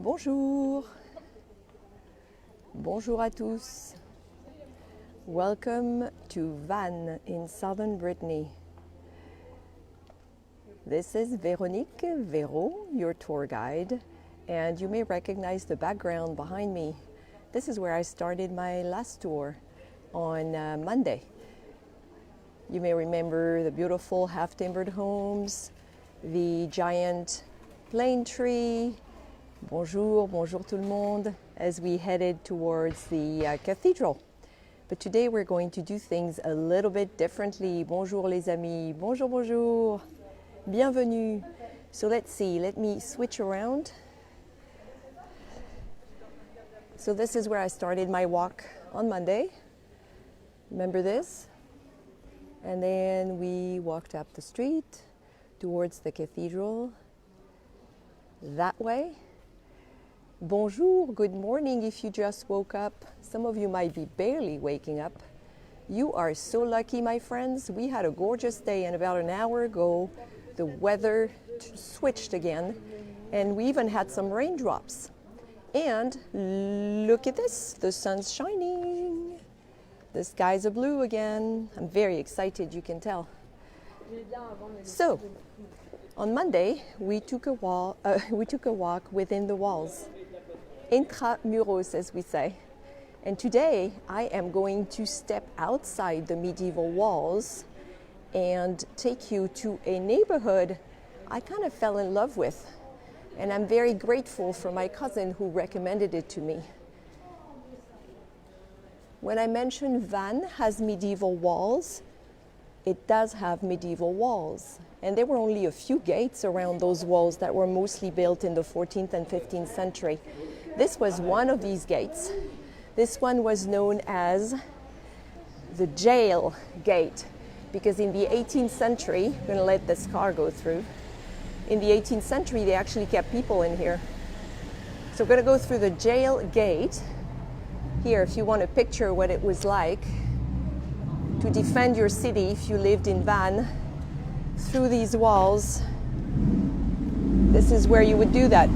Bonjour. Bonjour à tous. Welcome to Vannes in southern Brittany. This is Véronique, Véro, your tour guide, and you may recognize the background behind me. This is where I started my last tour on Monday. You may remember the beautiful half-timbered homes, the giant plane tree. Bonjour, bonjour tout le monde, as we headed towards the cathedral. But today we're going to do things a little bit differently. Bonjour les amis, bonjour, bonjour, bienvenue. So let's see, let me switch around. So this is where I started my walk on Monday. Remember this? And then we walked up the street towards the cathedral that way. Bonjour, good morning if you just woke up. Some of you might be barely waking up. You are so lucky, my friends. We had a gorgeous day, and about an hour ago, the weather switched again, and we even had some raindrops. And look at this, the sun's shining. The skies are blue again. I'm very excited, you can tell. So, on Monday, we took a walk within the walls. Intramuros, as we say. And today I am going to step outside the medieval walls and take you to a neighborhood I kind of fell in love with. And I'm very grateful for my cousin who recommended it to me. When I mentioned Vannes has medieval walls, it does have medieval walls. And there were only a few gates around those walls that were mostly built in the 14th and 15th century. This was one of these gates. This one was known as the jail gate, because in the 18th century, I'm going to let this car go through. In the 18th century, they actually kept people in here. So we're going to go through the jail gate. Here, if you want to picture what it was like to defend your city if you lived in Vannes, through these walls, this is where you would do that.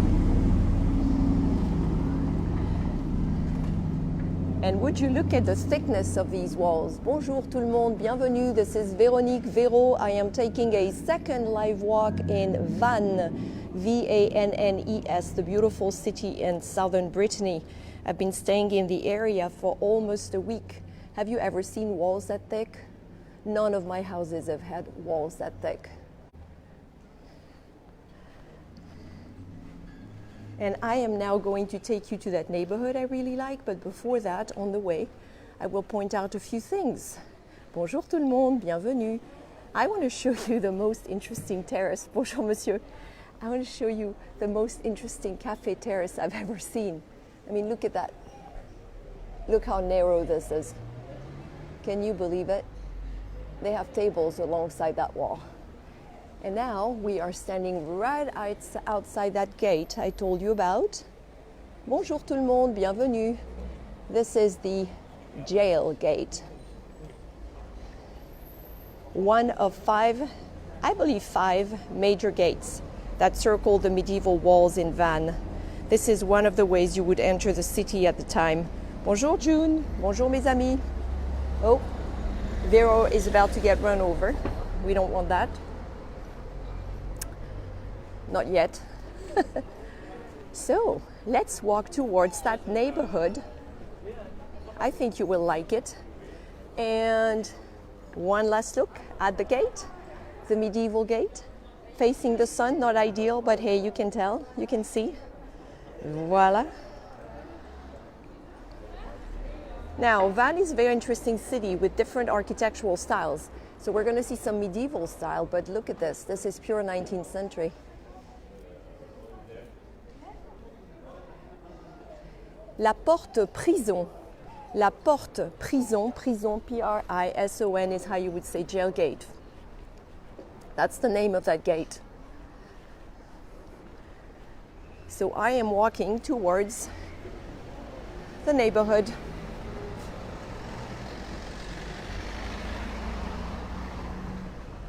And would you look at the thickness of these walls? Bonjour tout le monde, bienvenue. This is Véronique, Véro. I am taking a second live walk in Vannes, V-A-N-N-E-S, the beautiful city in southern Brittany. I've been staying in the area for almost a week. Have you ever seen walls that thick? None of my houses have had walls that thick. And I am now going to take you to that neighborhood I really like, but before that, on the way, I will point out a few things. Bonjour tout le monde, bienvenue. I want to show you the most interesting terrace. Bonjour monsieur. I want to show you the most interesting cafe terrace I've ever seen. I mean, look at that. Look how narrow this is. Can you believe it? They have tables alongside that wall. And now we are standing right outside that gate I told you about. Bonjour tout le monde, bienvenue. This is the jail gate. One of five, I believe 5 major gates that circle the medieval walls in Vannes. This is one of the ways you would enter the city at the time. Bonjour June, bonjour mes amis. Oh, Véro is about to get run over. We don't want that. Not yet. So, let's walk towards that neighborhood. I think you will like it. And one last look at the gate, the medieval gate, facing the sun, not ideal, but hey, you can tell, you can see. Voila. Now, Vannes is a very interesting city with different architectural styles. So we're going to see some medieval style, but look at this. This is pure 19th century. La porte prison. La porte prison, prison, P-R-I-S-O-N is how you would say jail gate. That's the name of that gate. So I am walking towards the neighborhood.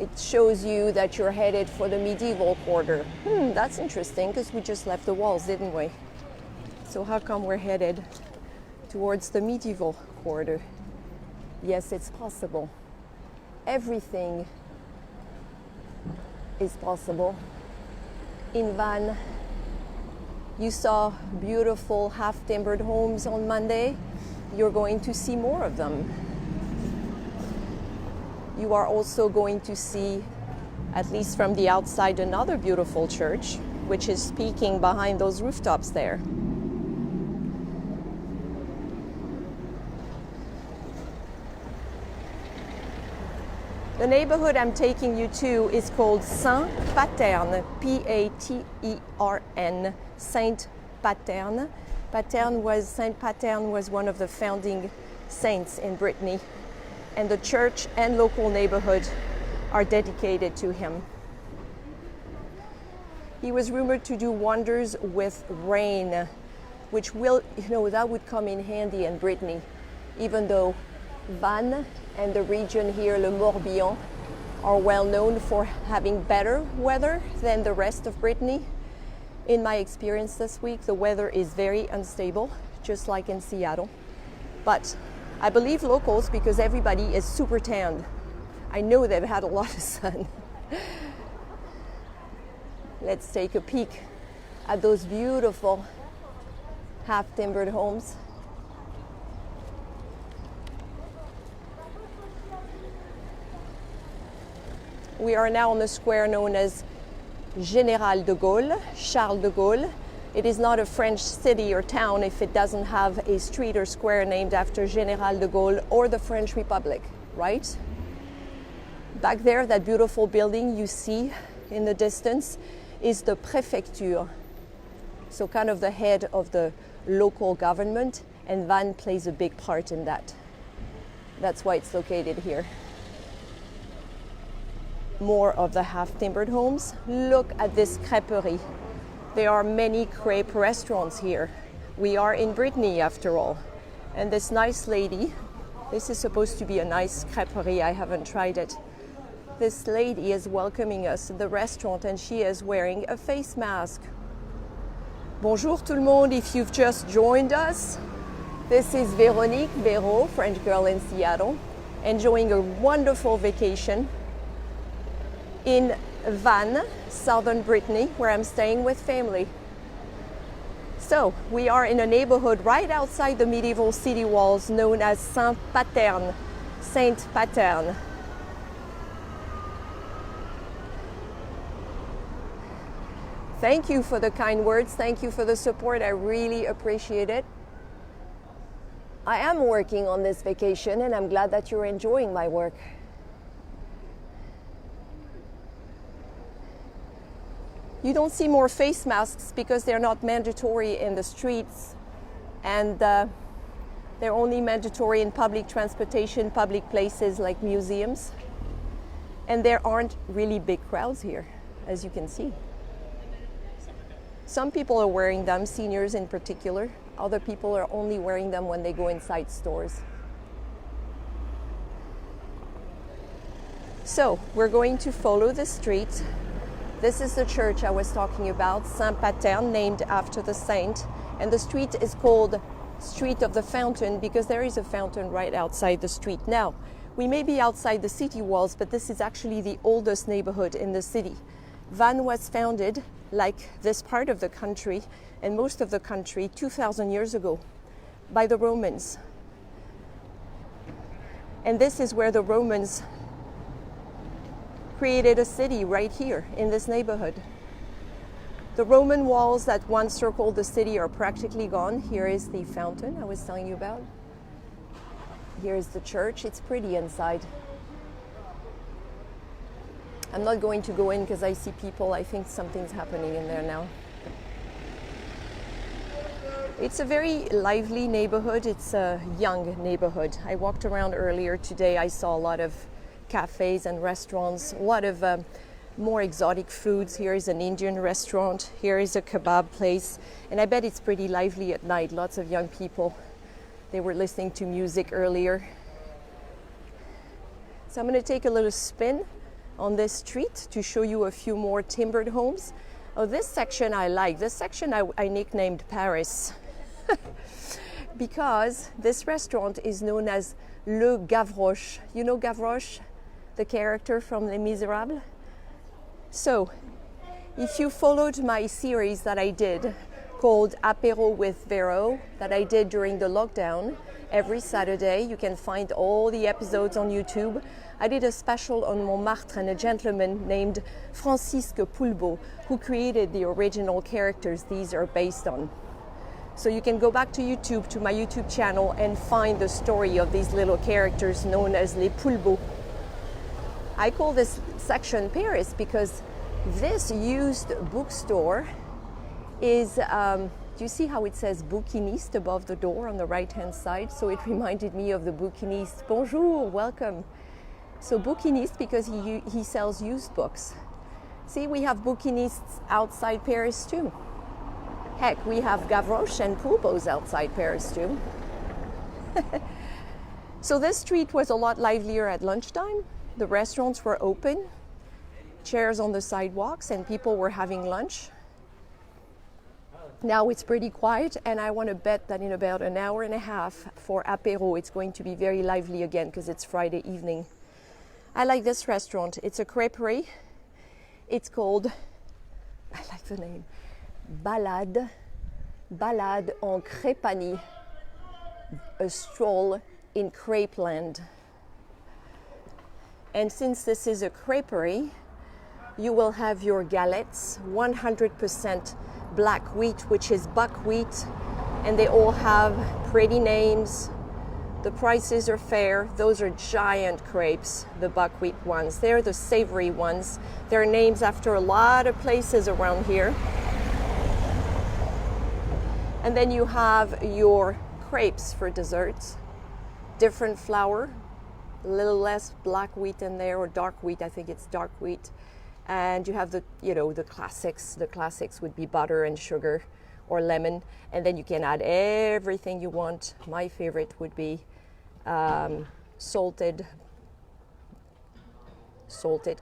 It shows you that you're headed for the medieval quarter. That's interesting, because we just left the walls, didn't we? So how come we're headed towards the medieval quarter? Yes, it's possible. Everything is possible. In Vannes, you saw beautiful half-timbered homes on Monday. You're going to see more of them. You are also going to see, at least from the outside, another beautiful church, which is peeking behind those rooftops there. The neighborhood I'm taking you to is called St Patern, P-A-T-E-R-N, St Patern. Saint Patern was one of the founding saints in Brittany, and the church and local neighborhood are dedicated to him. He was rumored to do wonders with rain, which that would come in handy in Brittany, even though Vannes and the region here, Le Morbihan, are well known for having better weather than the rest of Brittany. In my experience this week, the weather is very unstable, just like in Seattle. But I believe locals because everybody is super tanned. I know they've had a lot of sun. Let's take a peek at those beautiful half-timbered homes. We are now on the square known as Général de Gaulle, Charles de Gaulle. It is not a French city or town if it doesn't have a street or square named after Général de Gaulle or the French Republic, right? Back there, that beautiful building you see in the distance is the Préfecture, so kind of the head of the local government, and Vannes plays a big part in that. That's why it's located here. More of the half-timbered homes. Look at this Crêperie. There are many crepe restaurants here. We are in Brittany after all. And this nice lady, this is supposed to be a nice crêperie, I haven't tried it. This lady is welcoming us in the restaurant and she is wearing a face mask. Bonjour tout le monde, if you've just joined us. This is Véro, French girl in Seattle, enjoying a wonderful vacation in Vannes, southern Brittany, where I'm staying with family. So we are in a neighborhood right outside the medieval city walls known as St Patern, Saint Patern. Thank you for the kind words. Thank you for the support. I really appreciate it. I am working on this vacation and I'm glad that you're enjoying my work. You don't see more face masks because they're not mandatory in the streets, and they're only mandatory in public transportation, public places like museums. And there aren't really big crowds here, as you can see. Some people are wearing them, seniors in particular. Other people are only wearing them when they go inside stores. So we're going to follow the street. This is the church I was talking about, St Patern, named after the saint. And the street is called Street of the Fountain because there is a fountain right outside the street. Now, we may be outside the city walls, but this is actually the oldest neighborhood in the city. Vannes was founded, like this part of the country and most of the country, 2,000 years ago by the Romans. And this is where the Romans created a city right here in this neighborhood. The Roman walls that once circled the city are practically gone. Here is the fountain I was telling you about. Here is the church. It's pretty inside. I'm not going to go in because I see people. I think something's happening in there now. It's a very lively neighborhood. It's a young neighborhood. I walked around earlier today. I saw a lot of cafes and restaurants, a lot of more exotic foods. Here is an Indian restaurant. Here is a kebab place. And I bet it's pretty lively at night. Lots of young people. They were listening to music earlier. So I'm going to take a little spin on this street to show you a few more timbered homes. Oh, this section I like. This section I nicknamed Paris because this restaurant is known as Le Gavroche. You know Gavroche, the character from Les Miserables? So, if you followed my series that I did called Apéro with Véro, that I did during the lockdown, every Saturday, you can find all the episodes on YouTube. I did a special on Montmartre and a gentleman named Francisque Poulbeau, who created the original characters these are based on. So you can go back to YouTube, to my YouTube channel, and find the story of these little characters known as les Poulbeaux. I call this section Paris because this used bookstore is, do you see how it says bouquiniste above the door on the right-hand side? So it reminded me of the bouquiniste. Bonjour, welcome. So bouquiniste because he sells used books. See, we have bouquinistes outside Paris too. Heck, we have Gavroche and Poulbeaux outside Paris too. So this street was a lot livelier at lunchtime. The restaurants were open, chairs on the sidewalks, and people were having lunch. Now it's pretty quiet, and I want to bet that in about an hour and a half for apéro, it's going to be very lively again because it's Friday evening. I like this restaurant. It's a crêperie. It's called, I like the name, Balade en Crêperie, a stroll in Crepeland. And since this is a crêperie, you will have your galettes, 100% black wheat, which is buckwheat, and they all have pretty names. The prices are fair. Those are giant crepes, the buckwheat ones. They're the savory ones. They're names after a lot of places around here. And then you have your crepes for desserts. Different flour, a little less black wheat in there, or dark wheat. I think it's dark wheat. And you have the, the classics. The classics would be butter and sugar or lemon. And then you can add everything you want. My favorite would be salted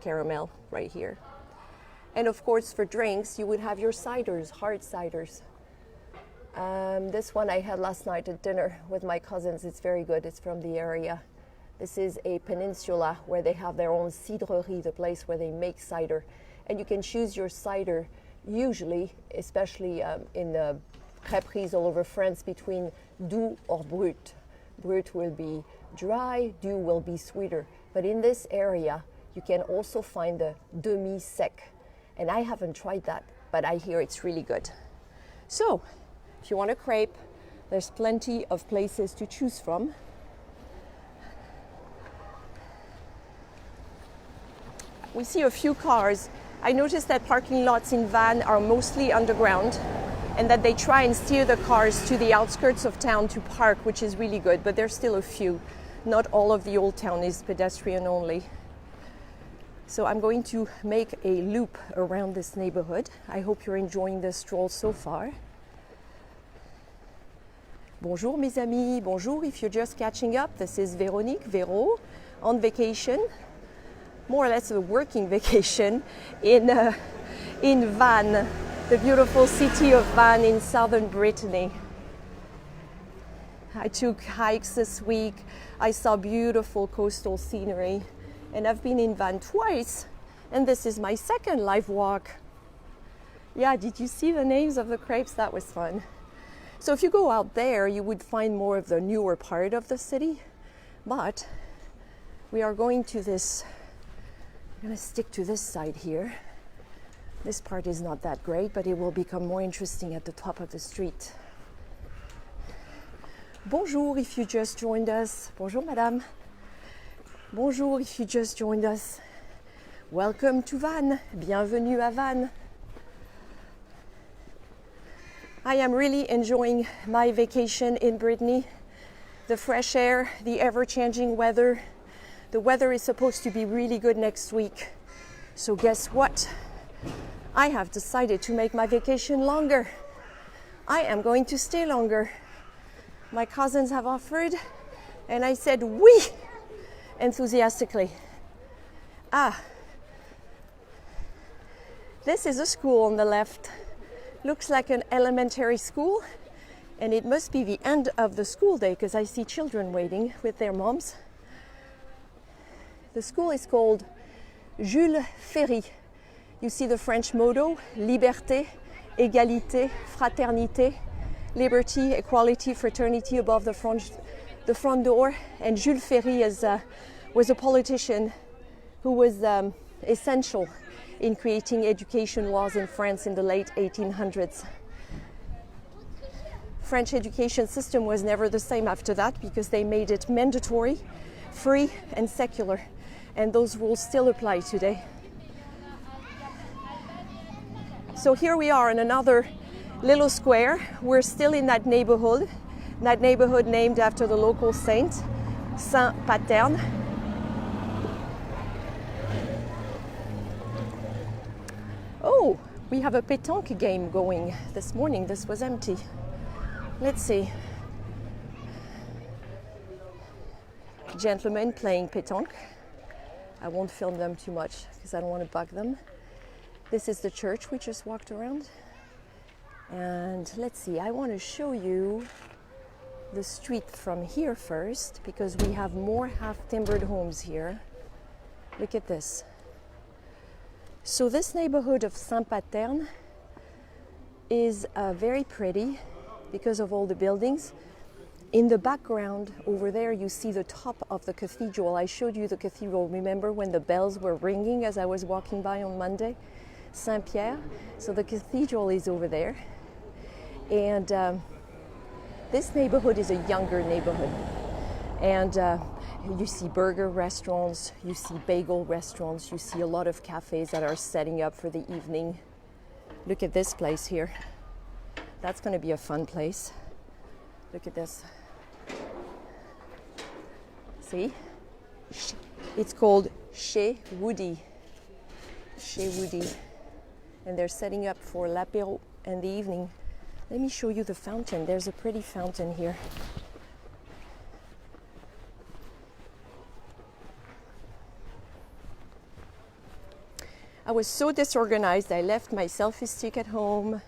caramel right here. And of course, for drinks, you would have your ciders, hard ciders. This one I had last night at dinner with my cousins. It's very good. It's from the area. This is a peninsula where they have their own cidrerie, the place where they make cider. And you can choose your cider, usually, especially in the crêperies all over France, between doux or brut. Brut will be dry, doux will be sweeter. But in this area, you can also find the demi-sec. And I haven't tried that, but I hear it's really good. So, if you want a crepe, there's plenty of places to choose from. We see a few cars. I noticed that parking lots in Vannes are mostly underground and that they try and steer the cars to the outskirts of town to park, which is really good, but there's still a few. Not all of the old town is pedestrian only. So I'm going to make a loop around this neighborhood. I hope you're enjoying this stroll so far. Bonjour mes amis, bonjour if you're just catching up. This is Véronique, Véro, on vacation. More or less a working vacation in Vannes, the beautiful city of Vannes in southern Brittany. I took hikes this week. I saw beautiful coastal scenery, and I've been in Vannes twice, and this is my second live walk. Yeah, did you see the names of the crepes? That was fun. So if you go out there, you would find more of the newer part of the city, but we are going to this. I'm going to stick to this side here. This part is not that great, but it will become more interesting at the top of the street. Bonjour if you just joined us. Bonjour madame. Bonjour if you just joined us. Welcome to Vannes. Bienvenue à Vannes. I am really enjoying my vacation in Brittany. The fresh air, the ever-changing weather. The weather is supposed to be really good next week. So guess what? I have decided to make my vacation longer. I am going to stay longer. My cousins have offered, and I said oui, enthusiastically. This is a school on the left. Looks like an elementary school. And it must be the end of the school day because I see children waiting with their moms. The school is called Jules Ferry. You see the French motto, liberté, égalité, fraternité, liberty, equality, fraternity above the front door. And Jules Ferry was a politician who was essential in creating education laws in France in the late 1800s. French education system was never the same after that because they made it mandatory, free and secular, and those rules still apply today. So here we are in another little square. We're still in that neighborhood named after the local saint, St Patern. Oh, we have a pétanque game going this morning. This was empty. Let's see. Gentlemen playing pétanque. I won't film them too much because I don't want to bug them. This is the church we just walked around. And let's see, I want to show you the street from here first because we have more half-timbered homes here. Look at this. So this neighborhood of St Patern is very pretty because of all the buildings. In the background over there you see the top of the cathedral. I showed you the cathedral, remember when the bells were ringing as I was walking by on Monday? St Patern. So the cathedral is over there. And this neighborhood is a younger neighborhood. And you see burger restaurants, you see bagel restaurants, you see a lot of cafes that are setting up for the evening. Look at this place here. That's going to be a fun place. Look at this. See? It's called Chez Woody. Chez Woody. And they're setting up for l'apéro in the evening. Let me show you the fountain. There's a pretty fountain here. I was so disorganized, I left my selfie stick at home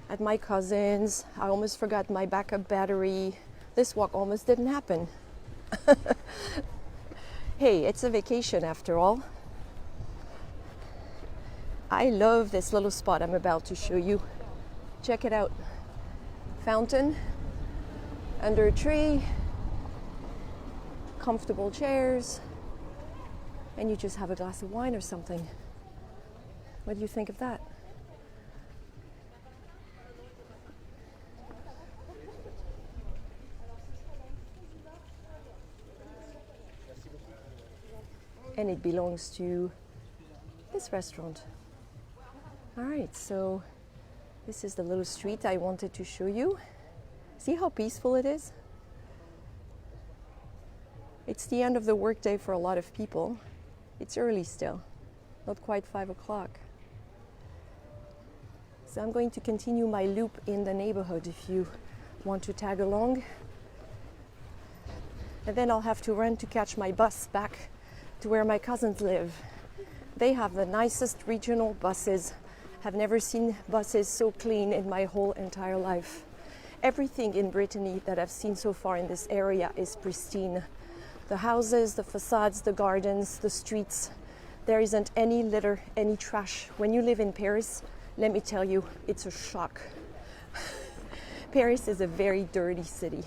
at my cousin's. I almost forgot my backup battery. This walk almost didn't happen. Hey, it's a vacation after all. I love this little spot I'm about to show you. Check it out. Fountain, under a tree, comfortable chairs, and you just have a glass of wine or something. What do you think of that? And it belongs to this restaurant. All right, so this is the little street I wanted to show you. See how peaceful it is? It's the end of the workday for a lot of people. It's early still, not quite 5 o'clock. So I'm going to continue my loop in the neighborhood if you want to tag along. And then I'll have to run to catch my bus back to where my cousins live. They have the nicest regional buses. I've never seen buses so clean in my whole entire life. Everything in Brittany that I've seen so far in this area is pristine. The houses, the facades, the gardens, the streets. There isn't any litter, any trash. When you live in Paris, let me tell you, it's a shock. Paris is a very dirty city.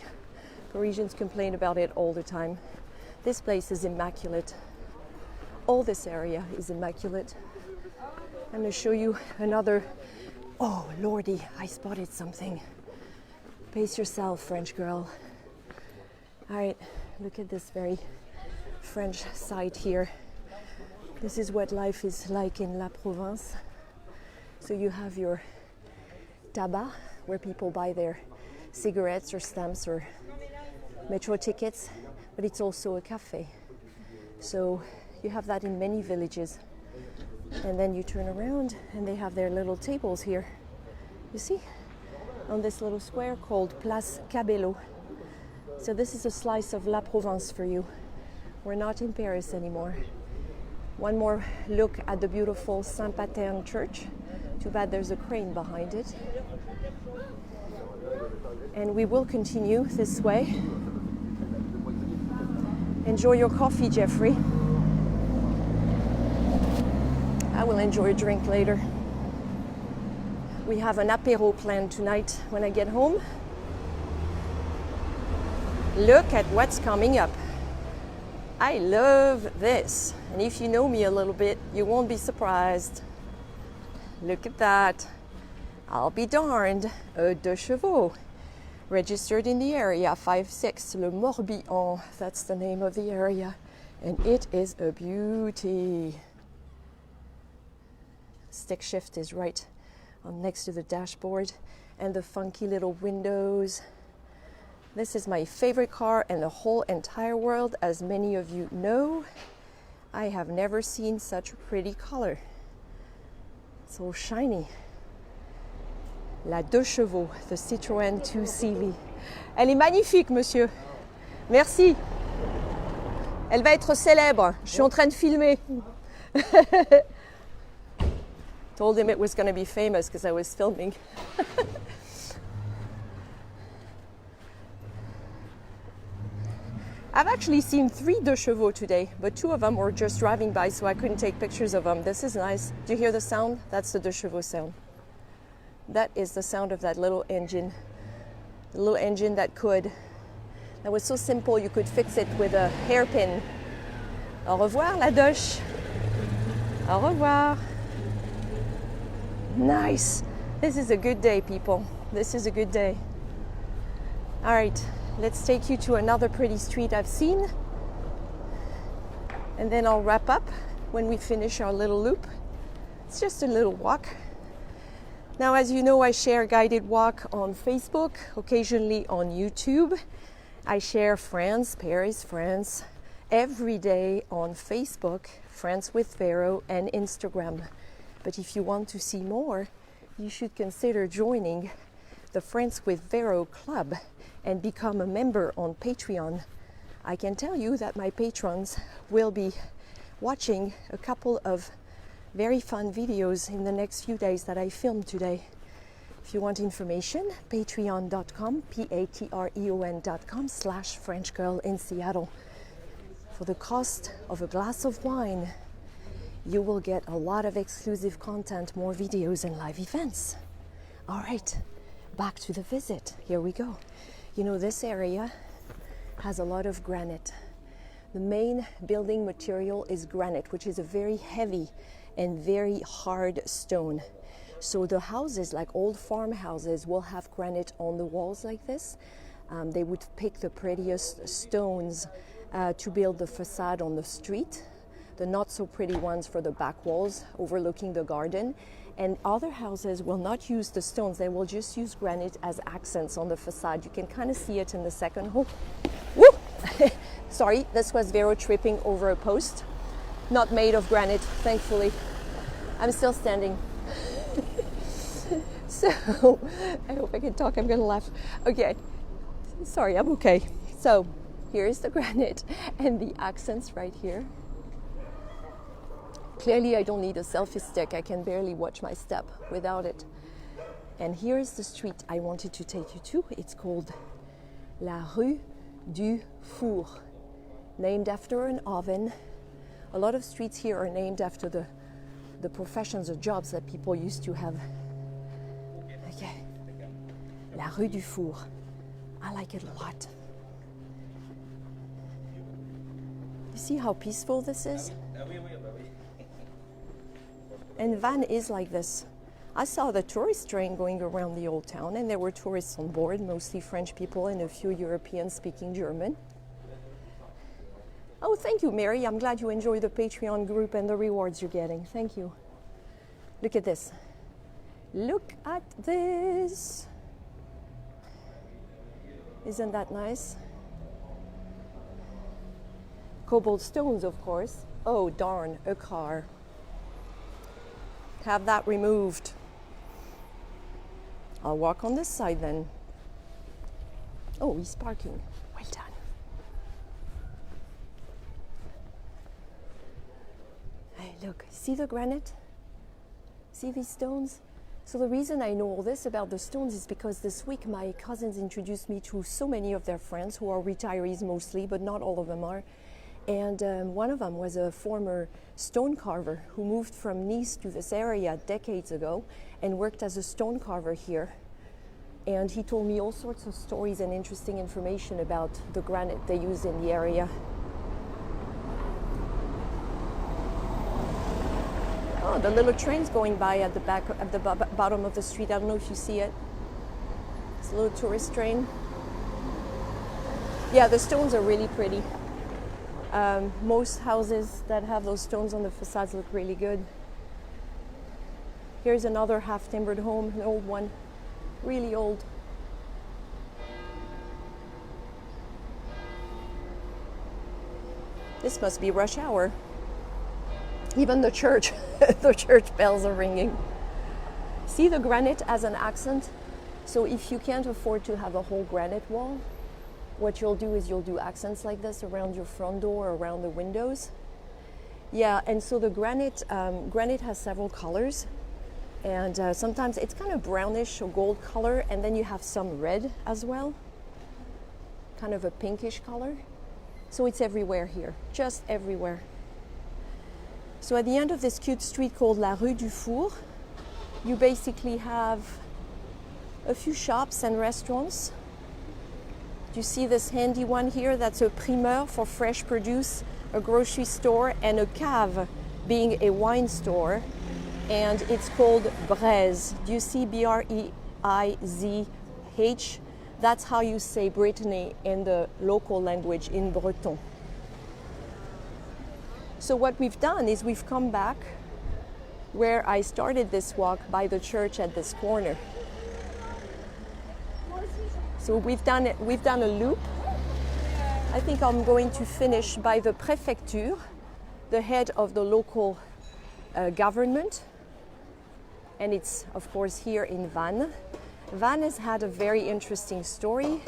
Parisians complain about it all the time. This place is immaculate. All this area is immaculate. I'm going to show you another. Oh, Lordy, I spotted something. Pace yourself, French girl. All right, look at this very French site here. This is what life is like in La Provence. So you have your tabac, where people buy their cigarettes or stamps or metro tickets, but it's also a cafe. So you have that in many villages. And then you turn around and they have their little tables here. You see? On this little square called Place Cabello. So this is a slice of La Provence for you. We're not in Paris anymore. One more look at the beautiful Saint Patern church. Too bad there's a crane behind it. And we will continue this way. Enjoy your coffee, Jeffrey. I will enjoy a drink later. We have an apéro planned tonight when I get home. Look at what's coming up. I love this. And if you know me a little bit, you won't be surprised. Look at that. I'll be darned. A deux chevaux. Registered in the area, 5-6, Le Morbihan. That's the name of the area. And it is a beauty. Stick shift is right on next to the dashboard. And the funky little windows. This is my favorite car in the whole entire world. As many of you know, I have never seen such a pretty color. So shiny. La deux chevaux, the Citroën 2CV. Elle est magnifique, monsieur. Merci. Elle va être célèbre. Je suis en train de filmer. Told him it was going to be famous because I was filming. I've actually seen 3 deux chevaux today, but 2 of them were just driving by, so I couldn't take pictures of them. This is nice. Do you hear the sound? That's the deux chevaux sound. That is the sound of that little engine. The little engine that was so simple you could fix it with a hairpin. Au revoir, la douche. Au revoir. Nice. This is a good day, people. This is a good day. All right, let's take you to another pretty street I've seen. And then I'll wrap up when we finish our little loop. It's just a little walk. Now, as you know, I share guided walk on Facebook, occasionally on YouTube. I share France, Paris, France, every day on Facebook, France with Véro, and Instagram. But if you want to see more, you should consider joining the France with Véro Club and become a member on Patreon. I can tell you that my patrons will be watching a couple of very fun videos in the next few days that I filmed today. If you want information, patreon.com, patreon.com/French Girl in Seattle. For the cost of a glass of wine, you will get a lot of exclusive content, more videos and live events. All right, back to the visit. Here we go. You know, this area has a lot of granite. The main building material is granite, which is a very heavy and very hard stone. So the houses, like old farmhouses, will have granite on the walls like this. They would pick the prettiest stones to build the facade on the street, the not so pretty ones for the back walls overlooking the garden. And other houses will not use the stones, they will just use granite as accents on the facade. You can kind of see it in the second home. Woo! Sorry, this was Véro tripping over a post. Not made of granite, thankfully. I'm still standing. So, I hope I can talk, I'm gonna laugh. Okay, sorry, I'm okay. So, here's the granite and the accents right here. Clearly, I don't need a selfie stick. I can barely watch my step without it. And here's the street I wanted to take you to. It's called La Rue du Four, named after an oven. A lot of streets here are named after the professions or jobs that people used to have. Okay. La Rue du Four. I like it a lot. You see how peaceful this is? And Van is like this. I saw the tourist train going around the old town, and there were tourists on board, mostly French people and a few Europeans speaking German. Oh, thank you, Mary. I'm glad you enjoy the Patreon group and the rewards you're getting. Thank you. Look at this. Look at this. Isn't that nice? Cobbled stones, of course. Oh, darn, a car. Have that removed. I'll walk on this side then. Oh, he's parking. Well done. Hey, look, see the granite? See these stones? So the reason I know all this about the stones is because this week my cousins introduced me to so many of their friends who are retirees mostly, but not all of them are. And one of them was a former stone carver who moved from Nice to this area decades ago and worked as a stone carver here. And he told me all sorts of stories and interesting information about the granite they use in the area. Oh, the little train's going by at the back, at the bottom of the street. I don't know if you see it. It's a little tourist train. Yeah, the stones are really pretty. Most houses that have those stones on the facades look really good. Here's another half-timbered home, an old one, really old. This must be rush hour. Even the church, the church bells are ringing. See the granite as an accent? So if you can't afford to have a whole granite wall, what you'll do is you'll do accents like this around your front door, around the windows. Yeah, and so the granite has several colors. And sometimes it's kind of brownish or gold color, and then you have some red as well. Kind of a pinkish color. So it's everywhere here, just everywhere. So at the end of this cute street called La Rue du Four, you basically have a few shops and restaurants. Do you see this handy one here? That's a primeur for fresh produce, a grocery store, and a cave being a wine store. And it's called Braise. Do you see Breizh? That's how you say Brittany in the local language in Breton. So what we've done is we've come back where I started this walk by the church at this corner. So we've done a loop. I think I'm going to finish by the Préfecture, the head of the local government. And it's, of course, here in Vannes. Vannes has had a very interesting story.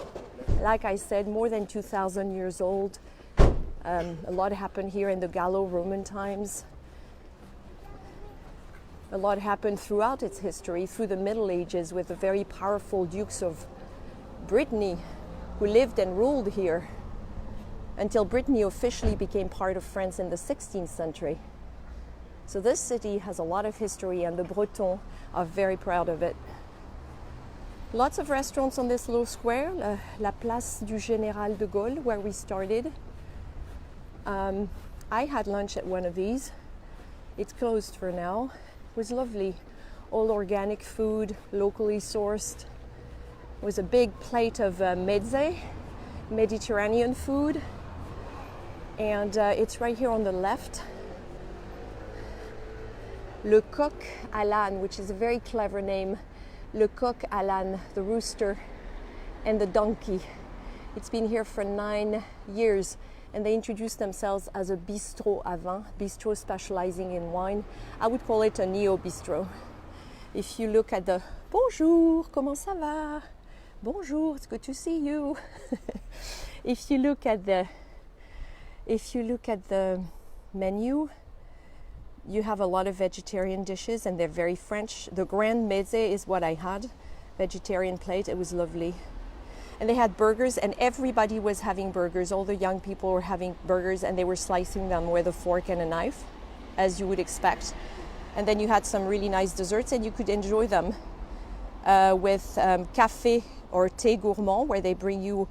Like I said, more than 2,000 years old. A lot happened here in the Gallo Roman times. A lot happened throughout its history, through the Middle Ages, with the very powerful dukes of Brittany who lived and ruled here until Brittany officially became part of France in the 16th century. So this city has a lot of history, and the Bretons are very proud of it. Lots of restaurants on this little square, La Place du Général de Gaulle, where we started. I had lunch at one of these. It's closed for now. It was lovely. All organic food, locally sourced. It was a big plate of mezze, Mediterranean food. And it's right here on the left. Le Coq à l'âne, which is a very clever name. Le Coq à l'âne, the rooster, and the donkey. It's been here for 9 years. And they introduced themselves as a bistrot à vin, bistro specializing in wine. I would call it a neo-bistro. If you look at the bonjour, comment ça va? Bonjour, it's good to see you. If you look at the menu, you have a lot of vegetarian dishes, and they're very French. The Grand Meze is what I had, vegetarian plate. It was lovely. And they had burgers, and everybody was having burgers. All the young people were having burgers, and they were slicing them with a fork and a knife, as you would expect. And then you had some really nice desserts, and you could enjoy them with café or thé gourmand, where they bring you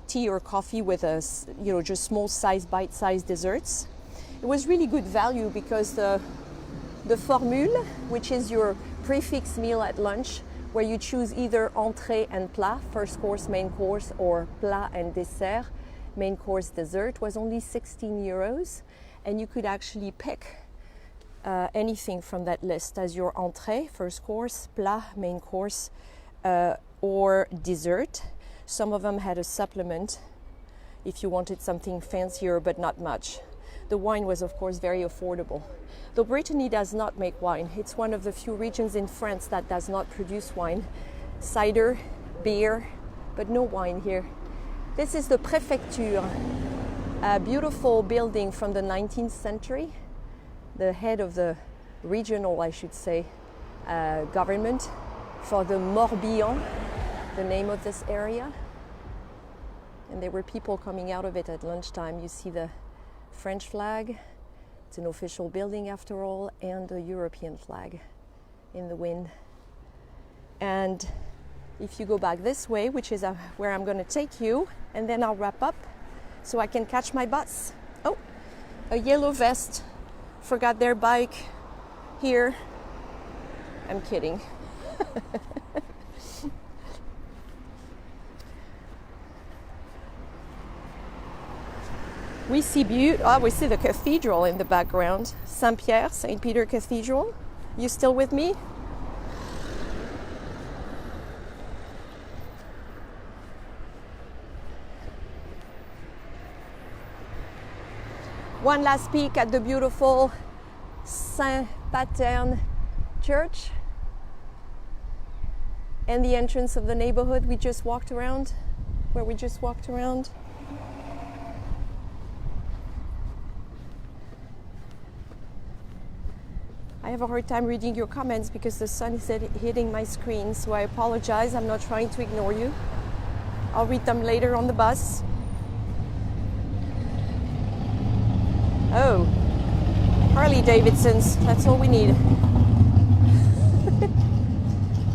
tea or coffee with just small-sized, bite-sized desserts. It was really good value because the formule, which is your prefix meal at lunch, where you choose either entrée and plat, first course, main course, or plat and dessert, main course, dessert, was only 16 euros. And you could actually pick anything from that list as your entrée, first course, plat, main course, or dessert. Some of them had a supplement if you wanted something fancier, but not much. The wine was, of course, very affordable. Though Brittany does not make wine, it's one of the few regions in France that does not produce wine. Cider, beer, but no wine here. This is the Préfecture, a beautiful building from the 19th century, the head of the regional, I should say, government for the Morbihan, the name of this area. And there were people coming out of it at lunchtime. You see the French flag. It's an official building after all, and a European flag in the wind. And if you go back this way, which is where I'm going to take you, and then I'll wrap up so I can catch my bus. Oh, a yellow vest forgot their bike here. I'm kidding. We see we see the cathedral in the background. St Patern, St Peter Cathedral. You still with me? One last peek at the beautiful St Patern church and the entrance of the neighborhood we just walked around, where we just walked around. I have a hard time reading your comments because the sun is hitting my screen, so I apologize. I'm not trying to ignore you. I'll read them later on the bus. Oh, Harley Davidsons, that's all we need.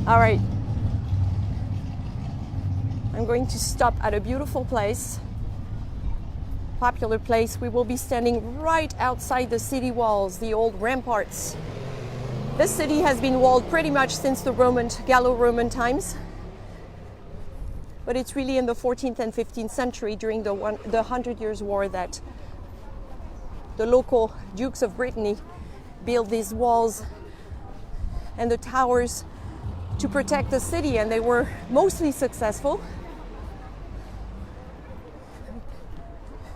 All right. I'm going to stop at a beautiful place, popular place. We will be standing right outside the city walls, the old ramparts. This city has been walled pretty much since the Gallo Roman times, but it's really in the 14th and 15th century during the 100 Years' War that the local dukes of Brittany built these walls and the towers to protect the city, and they were mostly successful.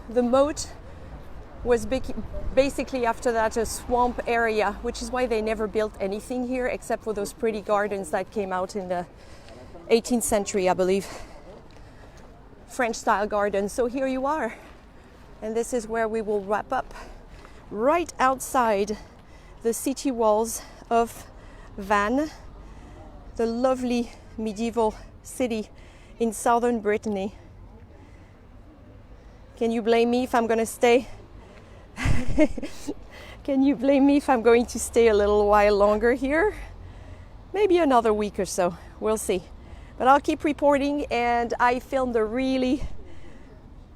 The moat was basically after that a swamp area, which is why they never built anything here except for those pretty gardens that came out in the 18th century, I believe. French style gardens. So here you are. And this is where we will wrap up, right outside the city walls of Vannes, the lovely medieval city in southern Brittany. Can you blame me if I'm going to stay? Can you blame me if I'm going to stay a little while longer here? Maybe another week or so. We'll see. But I'll keep reporting, and I filmed a really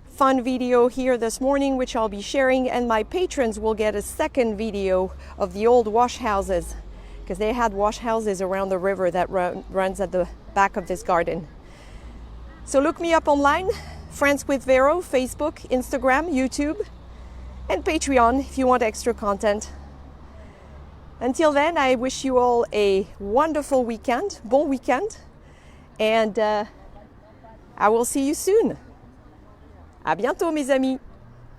fun video here this morning, which I'll be sharing, and my patrons will get a second video of the old wash houses, because they had wash houses around the river that runs at the back of this garden. So look me up online, France with Véro, Facebook, Instagram, YouTube, and Patreon if you want extra content. Until then, I wish you all a wonderful weekend, bon weekend, and I will see you soon. À bientôt, mes amis.